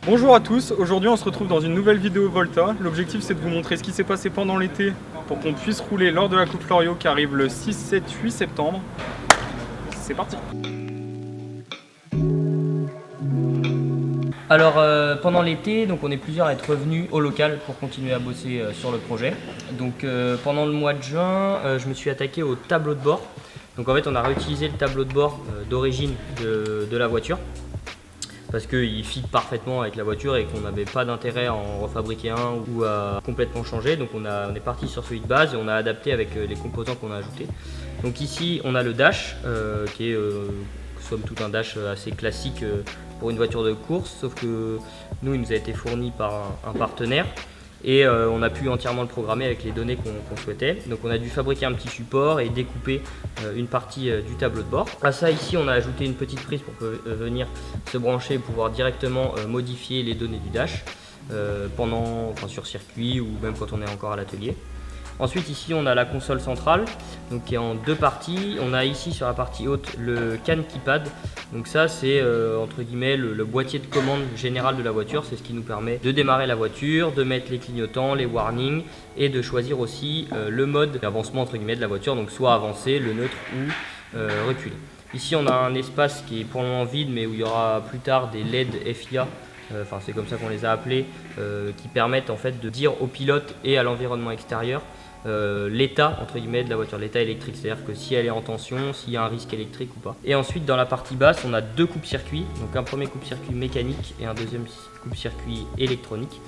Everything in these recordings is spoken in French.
Bonjour à tous, aujourd'hui on se retrouve dans une nouvelle vidéo Volta. L'objectif c'est de vous montrer ce qui s'est passé pendant l'été pour qu'on puisse rouler lors de la Coupe Fleuriot qui arrive le 6, 7, 8 septembre. C'est parti! Alors pendant l'été, donc on est plusieurs à être revenus au local pour continuer à bosser sur le projet. Donc pendant le mois de juin, je me suis attaqué au tableau de bord. Donc en fait on a réutilisé le tableau de bord d'origine de la voiture parce qu'il fit parfaitement avec la voiture et qu'on n'avait pas d'intérêt à en refabriquer un ou à complètement changer. Donc on est parti sur celui de base et on a adapté avec les composants qu'on a ajoutés. Donc ici on a le dash qui est somme toute un dash assez classique pour une voiture de course, sauf que nous il nous a été fourni par un partenaire et on a pu entièrement le programmer avec les données qu'on souhaitait. Donc on a dû fabriquer un petit support et découper une partie du tableau de bord. À ça ici on a ajouté une petite prise pour venir se brancher et pouvoir directement modifier les données du dash sur circuit ou même quand on est encore à l'atelier. Ensuite ici on a la console centrale donc, qui est en deux parties. On a ici sur la partie haute le CAN keypad. Donc ça c'est entre guillemets le boîtier de commande général de la voiture. C'est ce qui nous permet de démarrer la voiture, de mettre les clignotants, les warnings et de choisir aussi le mode d'avancement entre guillemets de la voiture. Donc soit avancer, le neutre ou reculer. Ici on a un espace qui est pour le moment vide mais où il y aura plus tard des LED FIA. C'est comme ça qu'on les a appelés, qui permettent en fait de dire au pilote et à l'environnement extérieur l'état entre guillemets de la voiture, l'état électrique, c'est à dire que si elle est en tension, s'il y a un risque électrique ou pas. Et ensuite dans la partie basse on a deux coupe-circuits, donc un premier coupe-circuit mécanique et un deuxième coupe-circuit électronique.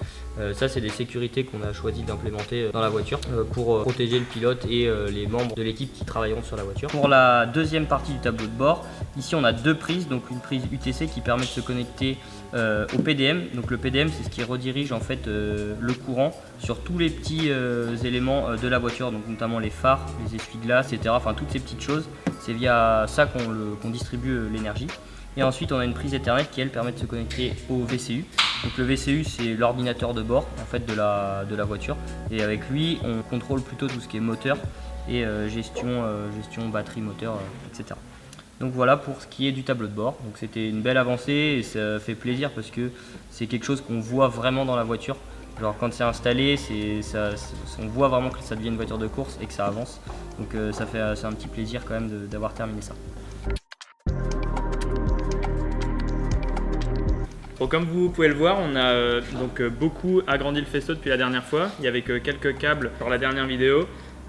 Ça c'est des sécurités qu'on a choisi d'implémenter dans la voiture pour protéger le pilote et les membres de l'équipe qui travailleront sur la voiture. Pour la deuxième partie du tableau de bord, ici on a deux prises, donc une prise UTC qui permet de se connecter au PDM. Donc le PDM c'est ce qui redirige en fait le courant sur tous les petits éléments de la voiture, donc notamment les phares, les essuie-glaces, etc. Enfin toutes ces petites choses, c'est via ça qu'on distribue l'énergie. Et ensuite on a une prise Ethernet qui elle permet de se connecter au VCU. Donc le VCU c'est l'ordinateur de bord en fait de la voiture et avec lui on contrôle plutôt tout ce qui est moteur et gestion batterie, moteur, etc. Donc voilà pour ce qui est du tableau de bord. Donc c'était une belle avancée et ça fait plaisir parce que c'est quelque chose qu'on voit vraiment dans la voiture. Genre quand c'est installé, on voit vraiment que ça devient une voiture de course et que ça avance. Donc c'est un petit plaisir quand même d'avoir terminé ça. Bon, comme vous pouvez le voir, on a beaucoup agrandi le faisceau depuis la dernière fois. Il n'y avait que quelques câbles sur la dernière vidéo.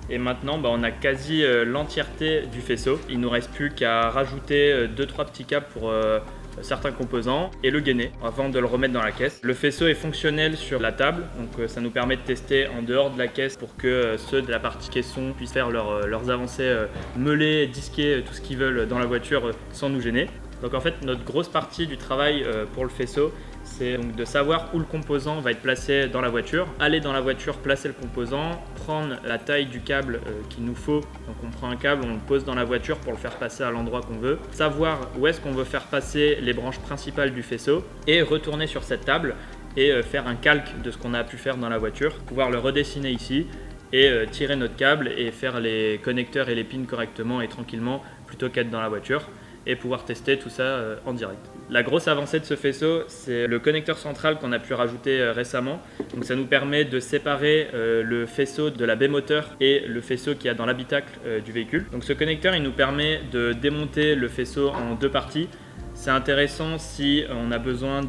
Et maintenant, on a quasi l'entièreté du faisceau. Il ne nous reste plus qu'à rajouter 2-3 petits câbles pour certains composants et le gainer avant de le remettre dans la caisse. Le faisceau est fonctionnel sur la table, donc ça nous permet de tester en dehors de la caisse pour que ceux de la partie caisson puissent faire leurs avancées, meuler, disquer tout ce qu'ils veulent dans la voiture sans nous gêner. Donc en fait, notre grosse partie du travail pour le faisceau, c'est donc de savoir où le composant va être placé dans la voiture, aller dans la voiture, placer le composant, prendre la taille du câble qu'il nous faut. Donc on prend un câble, on le pose dans la voiture pour le faire passer à l'endroit qu'on veut, savoir où est-ce qu'on veut faire passer les branches principales du faisceau et retourner sur cette table et faire un calque de ce qu'on a pu faire dans la voiture, pouvoir le redessiner ici et tirer notre câble et faire les connecteurs et les pins correctement et tranquillement plutôt qu'être dans la voiture et pouvoir tester tout ça en direct. La grosse avancée de ce faisceau, c'est le connecteur central qu'on a pu rajouter récemment. Donc ça nous permet de séparer le faisceau de la baie moteur et le faisceau qu'il y a dans l'habitacle du véhicule. Donc ce connecteur, il nous permet de démonter le faisceau en deux parties. C'est intéressant si on a besoin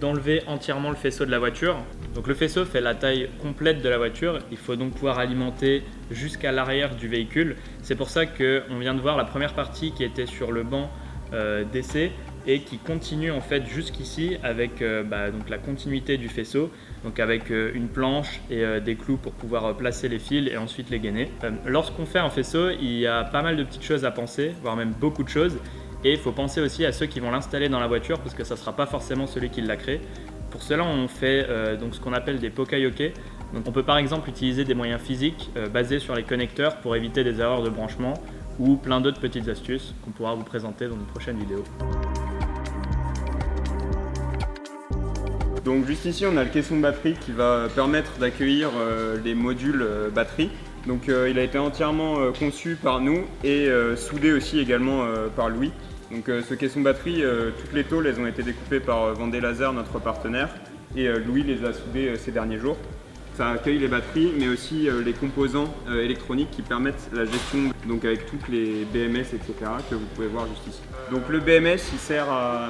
d'enlever entièrement le faisceau de la voiture. Donc le faisceau fait la taille complète de la voiture. Il faut donc pouvoir alimenter jusqu'à l'arrière du véhicule. C'est pour ça qu'on vient de voir la première partie qui était sur le banc d'essai et qui continue en fait jusqu'ici avec donc la continuité du faisceau, donc avec une planche et des clous pour pouvoir placer les fils et ensuite les gainer. Lorsqu'on fait un faisceau, il y a pas mal de petites choses à penser, voire même beaucoup de choses. Et il faut penser aussi à ceux qui vont l'installer dans la voiture parce que ça ne sera pas forcément celui qui l'a créé. Pour cela, on fait donc ce qu'on appelle des poka-yoke. Donc on peut par exemple utiliser des moyens physiques basés sur les connecteurs pour éviter des erreurs de branchement ou plein d'autres petites astuces qu'on pourra vous présenter dans une prochaine vidéo. Donc juste ici on a le caisson de batterie qui va permettre d'accueillir les modules batterie. Donc il a été entièrement conçu par nous et soudé aussi également par Louis. Donc ce caisson batterie, toutes les tôles elles ont été découpées par Vendée Laser, notre partenaire, et Louis les a soudées ces derniers jours. Ça accueille les batteries, mais aussi les composants électroniques qui permettent la gestion, donc avec toutes les BMS, etc., que vous pouvez voir juste ici. Donc le BMS, il sert à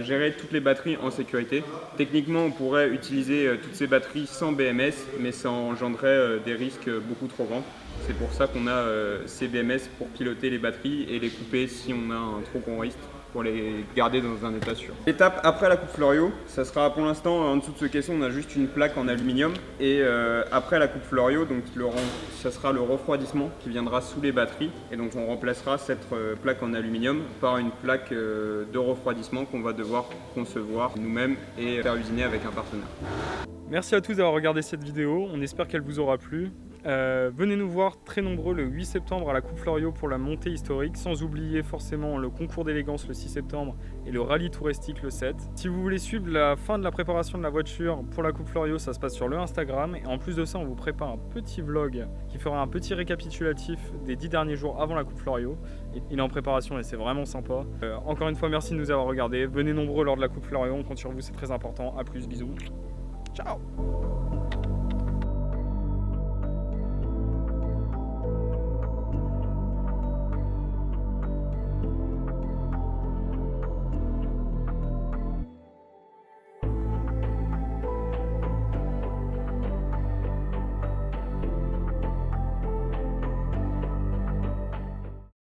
gérer toutes les batteries en sécurité. Techniquement, on pourrait utiliser toutes ces batteries sans BMS, mais ça engendrerait des risques beaucoup trop grands. C'est pour ça qu'on a ces BMS pour piloter les batteries et les couper si on a un trop grand risque, pour les garder dans un état sûr. L'étape après la coupe Florio, ça sera pour l'instant en dessous de ce caisson, on a juste une plaque en aluminium, et après la coupe Florio, donc ça sera le refroidissement qui viendra sous les batteries, et donc on remplacera cette plaque en aluminium par une plaque de refroidissement qu'on va devoir concevoir nous-mêmes et faire usiner avec un partenaire. Merci à tous d'avoir regardé cette vidéo, on espère qu'elle vous aura plu. Venez nous voir très nombreux le 8 septembre à la Coupe Florio pour la montée historique, sans oublier forcément le concours d'élégance le 6 septembre et le rallye touristique le 7. Si vous voulez suivre la fin de la préparation de la voiture pour la Coupe Florio, ça se passe sur le Instagram, et en plus de ça on vous prépare un petit vlog qui fera un petit récapitulatif des 10 derniers jours avant la Coupe Florio. Il est en préparation et c'est vraiment sympa. Encore une fois, merci de nous avoir regardés, venez nombreux lors de la Coupe Florio, on compte sur vous, c'est très important. A plus, bisous, ciao.